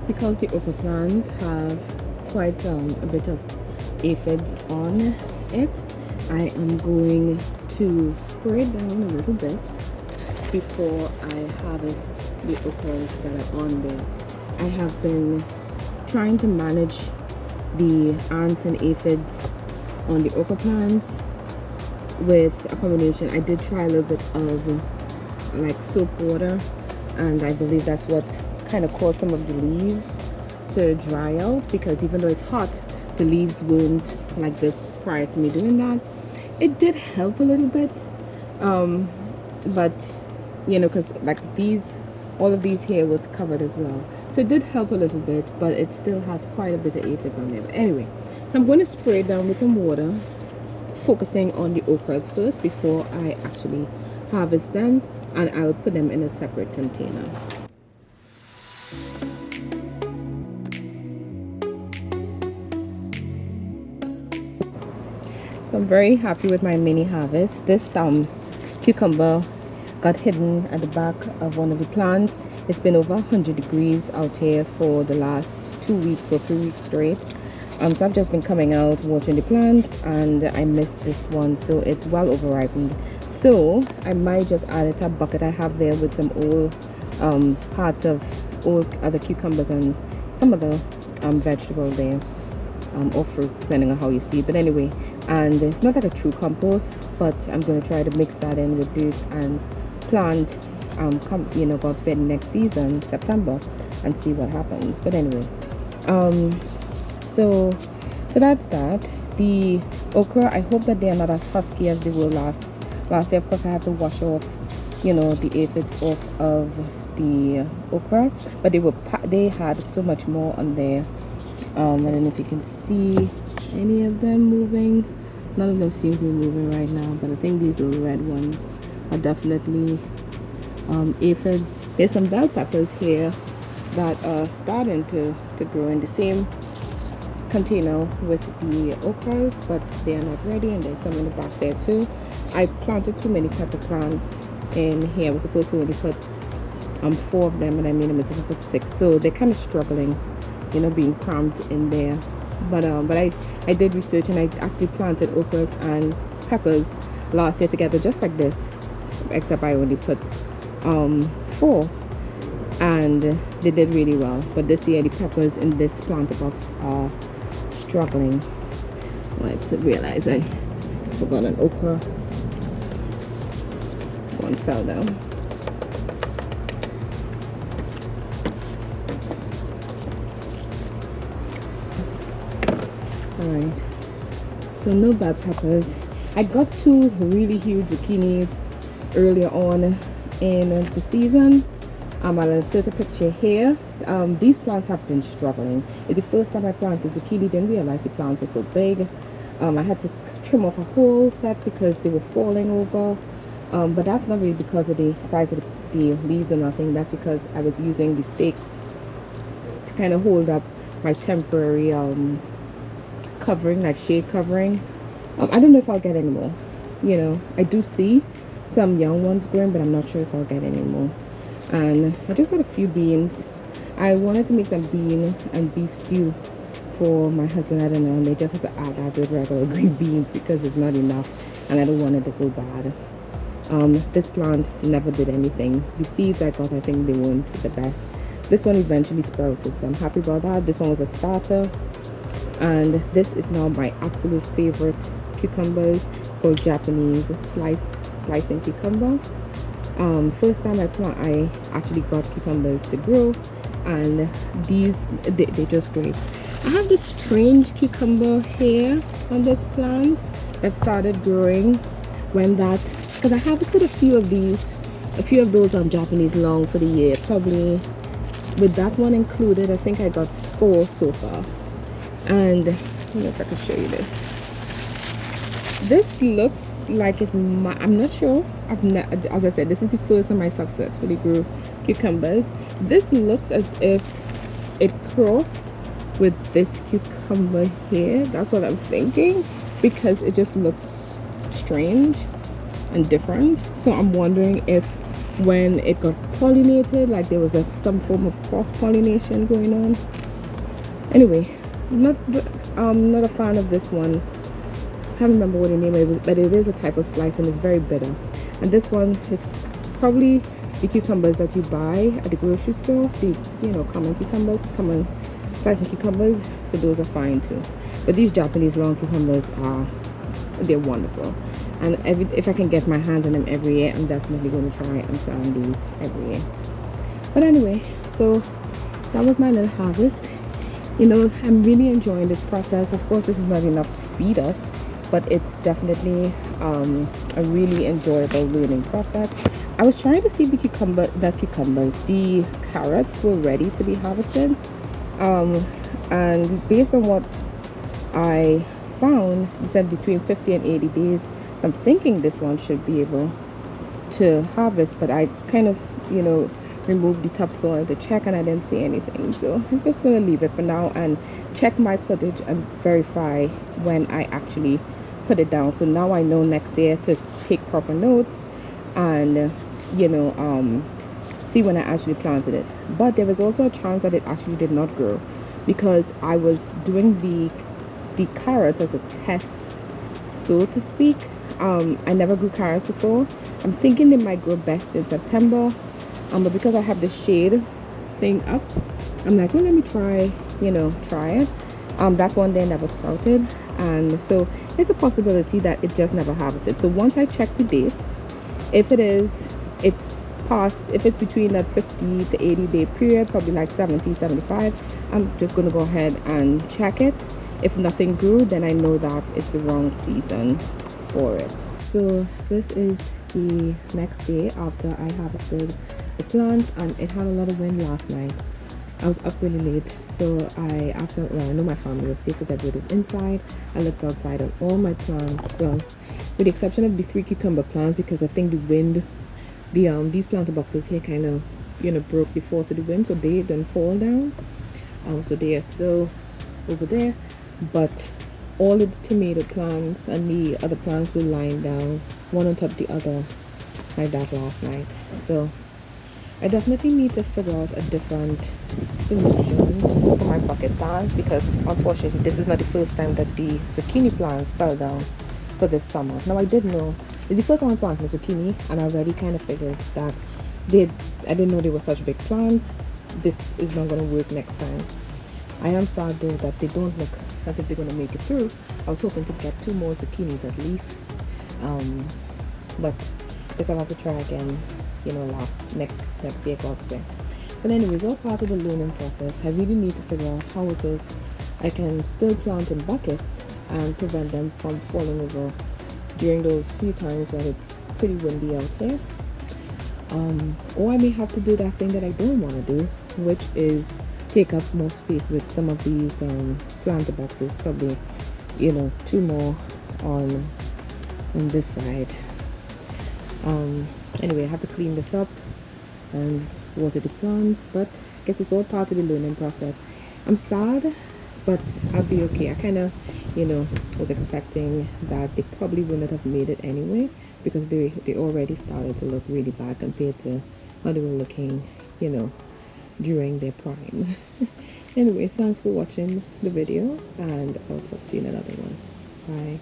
Because the okra plants have quite a bit of aphids on it, I am going to spray down a little bit before I harvest the okras that are on there. I have been trying to manage the ants and aphids on the okra plants with a combination. I did try a little bit of like soap water, and I believe that's what kind of caused some of the leaves to dry out, because even though it's hot, the leaves weren't like this prior to me doing that. It did help a little bit, but you know, because like all of these here was covered as well, so it did help a little bit, but it still has quite a bit of aphids on there. But anyway, so I'm going to spray it down with some water, focusing on the okras first before I actually harvest them, and I'll put them in a separate container. So I'm very happy with my mini harvest. This cucumber got hidden at the back of one of the plants. It's been over 100 degrees out here for the last 2 weeks or 3 weeks straight. So I've just been coming out watering the plants, and I missed this one, so it's well over-ripened. So I might just add it to a bucket I have there with some old parts of old other cucumbers and some other vegetable there, or fruit, depending on how you see it. But anyway, and it's not like a true compost, but I'm going to try to mix that in with dirt and plant God's bed next season, September, and see what happens. But anyway, so that's that. The okra, I hope that they are not as husky as they were last year. Of course, I have to wash off the aphids off of the okra, but they had so much more on there. I don't know if you can see any of them moving. None of them seem to be moving right now, but I think these little red ones are definitely aphids. There's some bell peppers here that are starting to grow in the same container with the okras, but they are not ready, and there's some in the back there too. I planted too many pepper plants in here. I was supposed to only put 4 of them, and I made a mistake and put 6, so they're kind of struggling, being cramped in there. But I did research, and I actually planted okras and peppers last year together just like this, except I only put 4, and they did really well. But this year the peppers in this planter box are struggling. I realized I forgot an okra. One fell down. Alright, so no bad peppers. I got 2 really huge zucchinis earlier on in the season. I'll insert a picture here. These plants have been struggling. It's the first time I planted zucchini, didn't realize the plants were so big, I had to trim off a whole set because they were falling over. But that's not really because of the size of the leaves or nothing. That's because I was using the stakes to kind of hold up my temporary covering, like shade covering. I don't know if I'll get any more. You know, I do see some young ones growing, but I'm not sure if I'll get any more. And I just got a few beans. I wanted to make some bean and beef stew for my husband. I don't know, and they just have to add that with regular green beans because it's not enough, and I don't want it to go bad. This plant never did anything. The seeds I got, I think they weren't the best. This one eventually sprouted, so I'm happy about that. This one was a starter, and this is now my absolute favorite cucumbers, called Japanese slicing cucumber. First time I actually got cucumbers to grow, and these they're just great. I have this strange cucumber here on this plant that started growing when that, because I harvested a few of those Japanese long for the year, probably with that one included. I think I got 4 so far. And let me know if I can show you this. This looks like it might, I'm not sure. As I said, this is the first time I successfully grew cucumbers. This looks as if it crossed with this cucumber here. That's what I'm thinking, because it just looks strange and different. So I'm wondering if when it got pollinated, like there was some form of cross-pollination going on. Anyway, I'm not a fan of this one. Can't remember what the name it was, but it is a type of slice and it's very bitter. And this one is probably the cucumbers that you buy at the grocery store, the common cucumbers, common slicing cucumbers. So those are fine too. But these Japanese long cucumbers they're wonderful. And if I can get my hands on them every year, I'm definitely going to try and plant these every year. But anyway, so that was my little harvest. I'm really enjoying this process. Of course, this is not enough to feed us, but it's definitely a really enjoyable learning process. I was trying to see if the carrots were ready to be harvested, and based on what I found, it said between 50 and 80 days. So I'm thinking this one should be able to harvest, but I kind of remove the topsoil to check, and I didn't see anything. So I'm just going to leave it for now and check my footage and verify when I actually put it down. So now I know next year to take proper notes and see when I actually planted it. But there was also a chance that it actually did not grow, because I was doing the carrots as a test, so to speak. I never grew carrots before. I'm thinking they might grow best in September. But because I have the shade thing up, I'm like, well, let me try it. That one there never sprouted, and so it's a possibility that it just never harvested. So once I check the dates, if it's past, if it's between that 50 to 80 day period, probably like 70, 75, I'm just going to go ahead and check it. If nothing grew, then I know that it's the wrong season for it. So this is the next day after I harvested the plants, and it had a lot of wind last night. I was up really late, so I know my family was safe because everybody was inside. I looked outside and all my plants, well, with the exception of the 3 cucumber plants, because I think the wind, these planter boxes here kind of broke the force of the wind, so they didn't fall down. So they are still over there, but all of the tomato plants and the other plants were lying down one on top of the other like that last night. So I definitely need to figure out a different solution for my bucket plants, because unfortunately this is not the first time that the zucchini plants fell down for this summer. Now I did know it's the first time I planted zucchini, and I already kind of figured that I didn't know they were such big plants. This is not going to work next time. I am sad though that they don't look as if they're going to make it through. I was hoping to get 2 more zucchinis at least, but I guess I'll have to try again next year, God's will. But anyways, all part of the learning process. I really need to figure out how it is I can still plant in buckets and prevent them from falling over during those few times that it's pretty windy out here. Or I may have to do that thing that I don't want to do, which is take up more space with some of these planter boxes, probably you know, two more on this side. Anyway, I have to clean this up and water the plants, but I guess it's all part of the learning process. I'm sad, but I'll be okay. I kind of, you know, was expecting that they probably wouldn't have made it anyway, because they already started to look really bad compared to how they were looking, you know, during their prime. Anyway, thanks for watching the video, and I'll talk to you in another one. Bye.